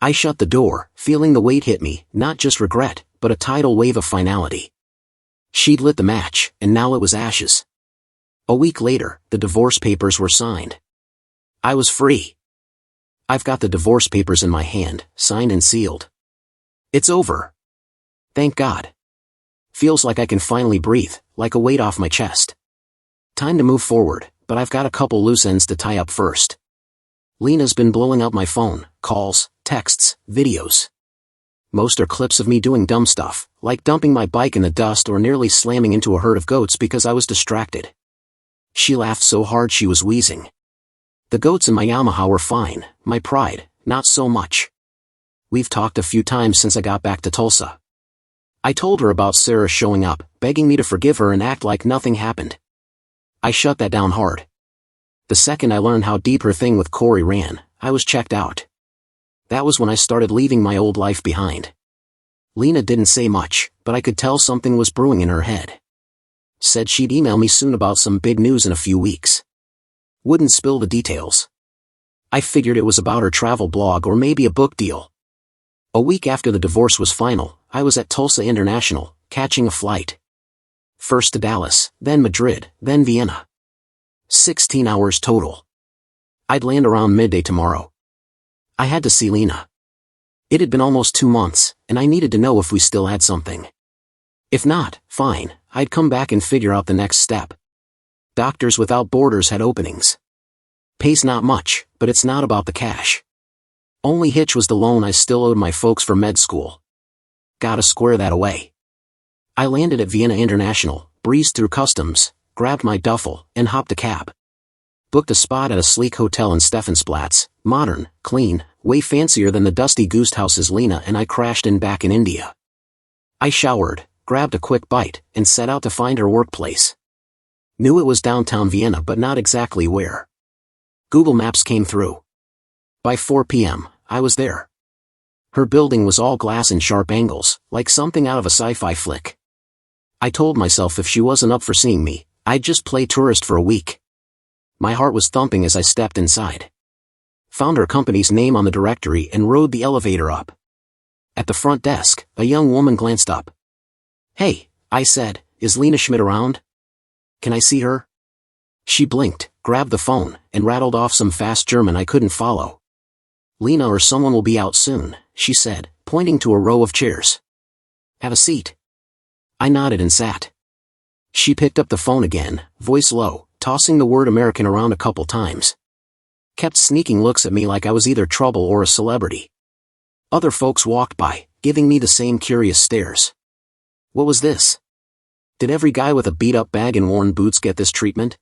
I shut the door, feeling the weight hit me, not just regret, but a tidal wave of finality. She'd lit the match, and now it was ashes. A week later, the divorce papers were signed. I was free. I've got the divorce papers in my hand, signed and sealed. It's over. Thank God. Feels like I can finally breathe, like a weight off my chest. Time to move forward, but I've got a couple loose ends to tie up first. Lena's been blowing up my phone, calls, texts, videos. Most are clips of me doing dumb stuff, like dumping my bike in the dust or nearly slamming into a herd of goats because I was distracted. She laughed so hard she was wheezing. The goats in my Yamaha were fine, my pride, not so much. We've talked a few times since I got back to Tulsa. I told her about Sarah showing up, begging me to forgive her and act like nothing happened. I shut that down hard. The second I learned how deep her thing with Corey ran, I was checked out. That was when I started leaving my old life behind. Lena didn't say much, but I could tell something was brewing in her head. Said she'd email me soon about some big news in a few weeks. Wouldn't spill the details. I figured it was about her travel blog or maybe a book deal. A week after the divorce was final, I was at Tulsa International, catching a flight. First to Dallas, then Madrid, then Vienna. 16 hours total. I'd land around midday tomorrow. I had to see Lena. It had been almost 2 months, and I needed to know if we still had something. If not, fine, I'd come back and figure out the next step. Doctors Without Borders had openings. Pays not much, but it's not about the cash. Only hitch was the loan I still owed my folks for med school. Gotta square that away. I landed at Vienna International, breezed through customs, grabbed my duffel, and hopped a cab. Booked a spot at a sleek hotel in Stephansplatz, modern, clean, way fancier than the dusty goose houses Lena and I crashed in back in India. I showered, grabbed a quick bite, and set out to find her workplace. Knew it was downtown Vienna but not exactly where. Google Maps came through. By 4 p.m., I was there. Her building was all glass and sharp angles, like something out of a sci-fi flick. I told myself if she wasn't up for seeing me, I'd just play tourist for a week. My heart was thumping as I stepped inside. Found her company's name on the directory and rode the elevator up. At the front desk, a young woman glanced up. Hey, I said, is Lena Schmidt around? Can I see her? She blinked, grabbed the phone, and rattled off some fast German I couldn't follow. Lena or someone will be out soon, she said, pointing to a row of chairs. Have a seat. I nodded and sat. She picked up the phone again, voice low, tossing the word American around a couple times. Kept sneaking looks at me like I was either trouble or a celebrity. Other folks walked by, giving me the same curious stares. What was this? Did every guy with a beat-up bag and worn boots get this treatment?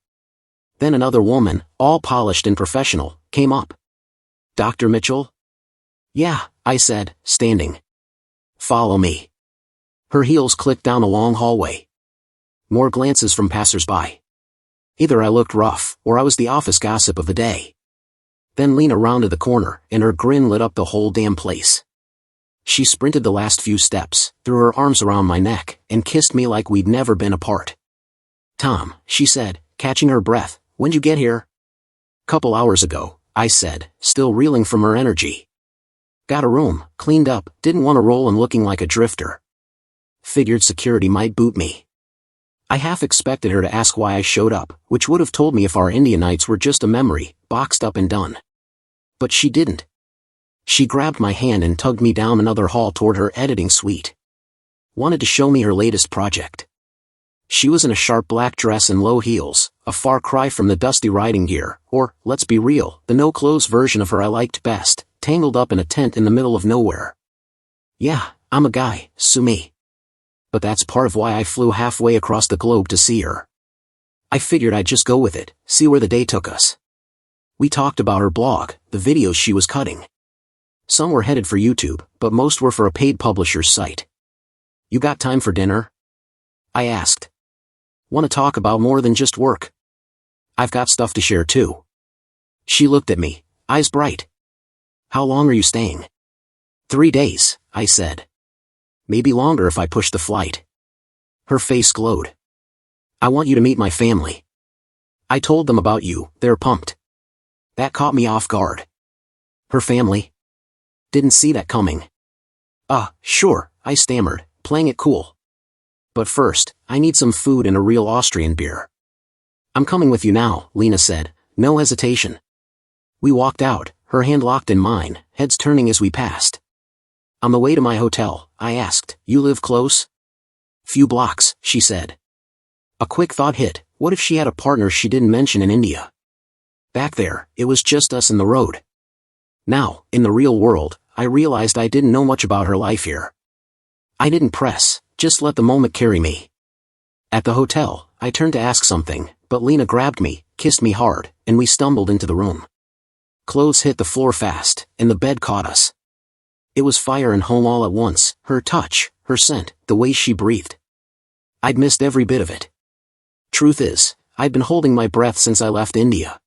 Then another woman, all polished and professional, came up. Dr. Mitchell? Yeah, I said, standing. Follow me. Her heels clicked down a long hallway. More glances from passers-by. Either I looked rough, or I was the office gossip of the day. Then Lena rounded the corner, and her grin lit up the whole damn place. She sprinted the last few steps, threw her arms around my neck, and kissed me like we'd never been apart. Tom, she said, catching her breath, when'd you get here? Couple hours ago, I said, still reeling from her energy. Got a room, cleaned up, didn't want to roll in looking like a drifter. Figured security might boot me. I half expected her to ask why I showed up, which would have told me if our India nights were just a memory, boxed up and done. But she didn't. She grabbed my hand and tugged me down another hall toward her editing suite. Wanted to show me her latest project. She was in a sharp black dress and low heels, a far cry from the dusty riding gear, or, let's be real, the no-clothes version of her I liked best, tangled up in a tent in the middle of nowhere. Yeah, I'm a guy, sue me. But that's part of why I flew halfway across the globe to see her. I figured I'd just go with it, see where the day took us. We talked about her blog, the videos she was cutting. Some were headed for YouTube, but most were for a paid publisher's site. You got time for dinner? I asked. Want to talk about more than just work? I've got stuff to share too. She looked at me, eyes bright. How long are you staying? 3 days, I said. Maybe longer if I push the flight. Her face glowed. I want you to meet my family. I told them about you, they're pumped. That caught me off guard. Her family? Didn't see that coming. Sure, I stammered, playing it cool. But first, I need some food and a real Austrian beer. I'm coming with you now, Lena said, no hesitation. We walked out, her hand locked in mine, heads turning as we passed. On the way to my hotel, I asked, you live close? Few blocks, she said. A quick thought hit, what if she had a partner she didn't mention in India? Back there, it was just us and the road. Now, in the real world, I realized I didn't know much about her life here. I didn't press, just let the moment carry me. At the hotel, I turned to ask something, but Lena grabbed me, kissed me hard, and we stumbled into the room. Clothes hit the floor fast, and the bed caught us. It was fire and home all at once, her touch, her scent, the way she breathed. I'd missed every bit of it. Truth is, I'd been holding my breath since I left India.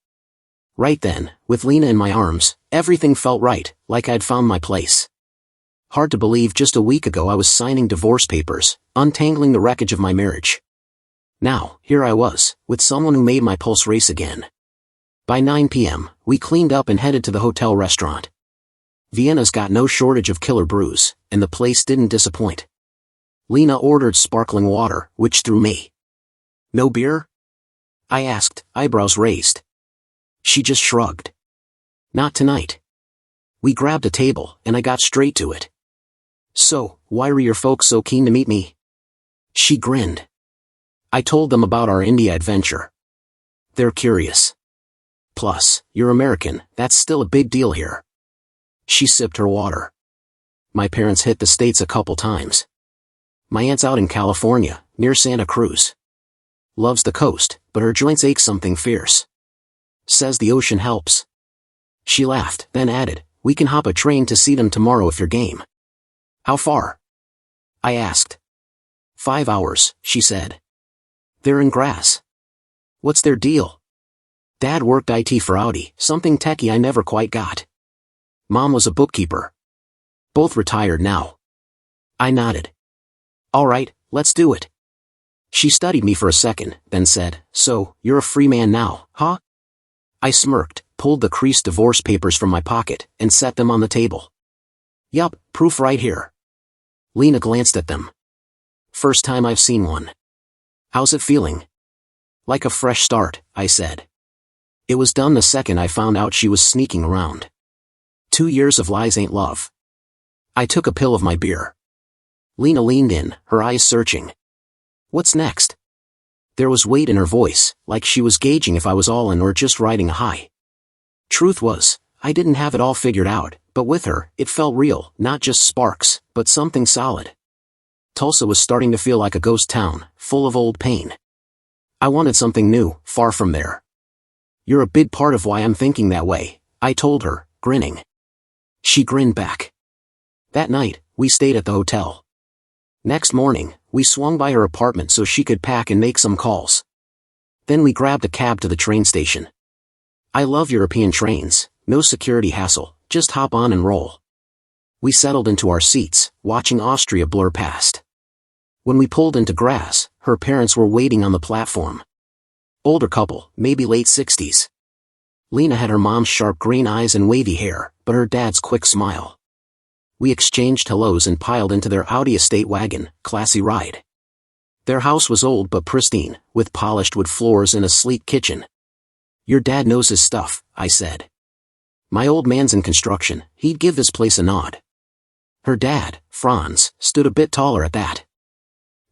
Right then, with Lena in my arms, everything felt right, like I'd found my place. Hard to believe just a week ago I was signing divorce papers, untangling the wreckage of my marriage. Now, here I was, with someone who made my pulse race again. By 9 p.m., we cleaned up and headed to the hotel restaurant. Vienna's got no shortage of killer brews, and the place didn't disappoint. Lena ordered sparkling water, which threw me. No beer? I asked, eyebrows raised. She just shrugged. Not tonight. We grabbed a table, and I got straight to it. So, why were your folks so keen to meet me? She grinned. I told them about our India adventure. They're curious. Plus, you're American, that's still a big deal here. She sipped her water. My parents hit the States a couple times. My aunt's out in California, near Santa Cruz. Loves the coast, but her joints ache something fierce. Says the ocean helps. She laughed, then added, we can hop a train to see them tomorrow if you're game. How far? I asked. 5 hours, she said. They're in Grass. What's their deal? Dad worked IT for Audi, something techie I never quite got. Mom was a bookkeeper. Both retired now. I nodded. All right, let's do it. She studied me for a second, then said, so, you're a free man now, huh? I smirked, pulled the creased divorce papers from my pocket, and set them on the table. Yup, proof right here. Lena glanced at them. First time I've seen one. How's it feeling? Like a fresh start, I said. It was done the second I found out she was sneaking around. 2 years of lies ain't love. I took a pill of my beer. Lena leaned in, her eyes searching. What's next? There was weight in her voice, like she was gauging if I was all in or just riding a high. Truth was, I didn't have it all figured out, but with her, it felt real, not just sparks, but something solid. Tulsa was starting to feel like a ghost town, full of old pain. I wanted something new, far from there. You're a big part of why I'm thinking that way, I told her, grinning. She grinned back. That night, We stayed at the hotel. Next morning, we swung by her apartment so she could pack and make some calls. Then we grabbed a cab to the train station. I love European trains, no security hassle, just hop on and roll. We settled into our seats, watching Austria blur past. When we pulled into Graz, her parents were waiting on the platform. Older couple, maybe late 60s. Lena had her mom's sharp green eyes and wavy hair, but her dad's quick smile. We exchanged hellos and piled into their Audi estate wagon, classy ride. Their house was old but pristine, with polished wood floors and a sleek kitchen. Your dad knows his stuff, I said. My old man's in construction, he'd give this place a nod. Her dad, Franz, stood a bit taller at that.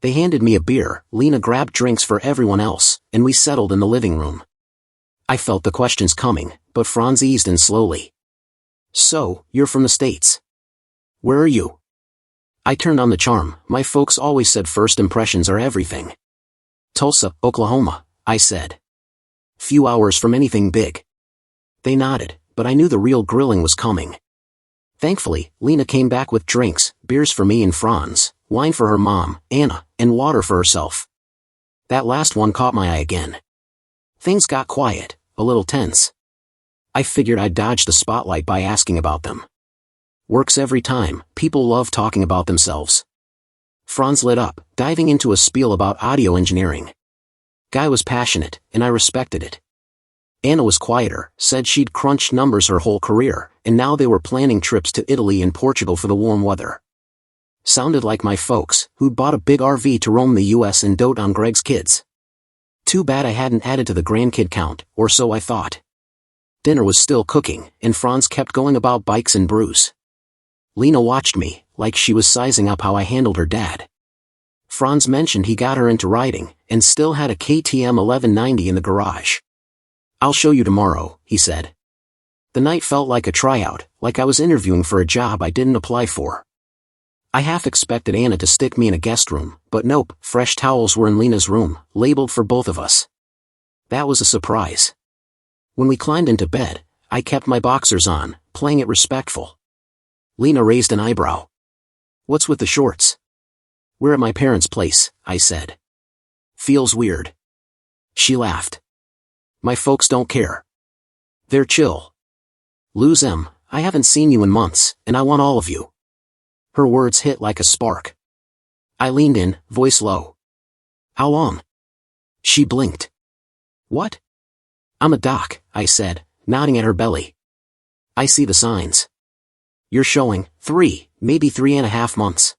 They handed me a beer, Lena grabbed drinks for everyone else, and we settled in the living room. I felt the questions coming, but Franz eased in slowly. So, you're from the States. Where are you? I turned on the charm. My folks always said first impressions are everything. Tulsa, Oklahoma, I said. Few hours from anything big. They nodded, but I knew the real grilling was coming. Thankfully, Lena came back with drinks, beers for me and Franz, wine for her mom, Anna, and water for herself. That last one caught my eye again. Things got quiet, a little tense. I figured I'd dodge the spotlight by asking about them. Works every time, people love talking about themselves. Franz lit up, diving into a spiel about audio engineering. Guy was passionate, and I respected it. Anna was quieter, said she'd crunched numbers her whole career, and now they were planning trips to Italy and Portugal for the warm weather. Sounded like my folks, who'd bought a big RV to roam the US and dote on Greg's kids. Too bad I hadn't added to the grandkid count, or so I thought. Dinner was still cooking, and Franz kept going about bikes and brews. Lena watched me, like she was sizing up how I handled her dad. Franz mentioned he got her into riding, and still had a KTM 1190 in the garage. I'll show you tomorrow, he said. The night felt like a tryout, like I was interviewing for a job I didn't apply for. I half expected Anna to stick me in a guest room, but nope, fresh towels were in Lena's room, labeled for both of us. That was a surprise. When we climbed into bed, I kept my boxers on, playing it respectful. Lena raised an eyebrow. What's with the shorts? We're at my parents' place, I said. Feels weird. She laughed. My folks don't care. They're chill. Lose them, I haven't seen you in months, and I want all of you. Her words hit like a spark. I leaned in, voice low. How long? She blinked. What? I'm a doc, I said, nodding at her belly. I see the signs. You're showing 3, maybe 3.5 months.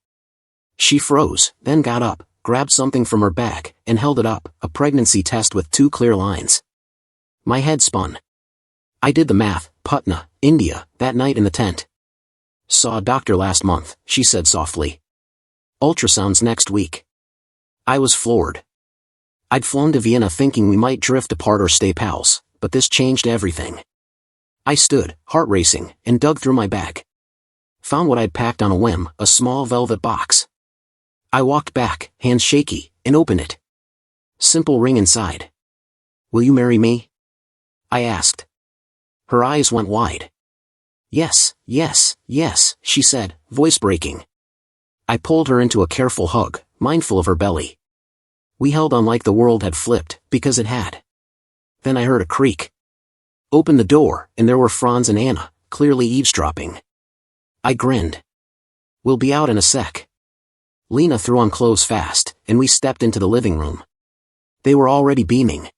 She froze, then got up, grabbed something from her bag, and held it up, a pregnancy test with 2 clear lines. My head spun. I did the math, Patna, India, that night in the tent. Saw a doctor last month, she said softly. Ultrasounds next week. I was floored. I'd flown to Vienna thinking we might drift apart or stay pals, but this changed everything. I stood, heart racing, and dug through my bag. Found what I'd packed on a whim, a small velvet box. I walked back, hands shaky, and opened it. Simple ring inside. Will you marry me? I asked. Her eyes went wide. Yes, yes, yes, she said, voice breaking. I pulled her into a careful hug, mindful of her belly. We held on like the world had flipped, because it had. Then I heard a creak. Opened the door, and there were Franz and Anna, clearly eavesdropping. I grinned. We'll be out in a sec. Lena threw on clothes fast, and we stepped into the living room. They were already beaming.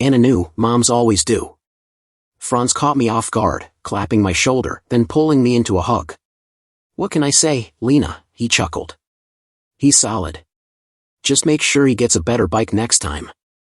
Anna knew, moms always do. Franz caught me off guard, clapping my shoulder, then pulling me into a hug. What can I say, Lena, he chuckled. He's solid. Just make sure he gets a better bike next time.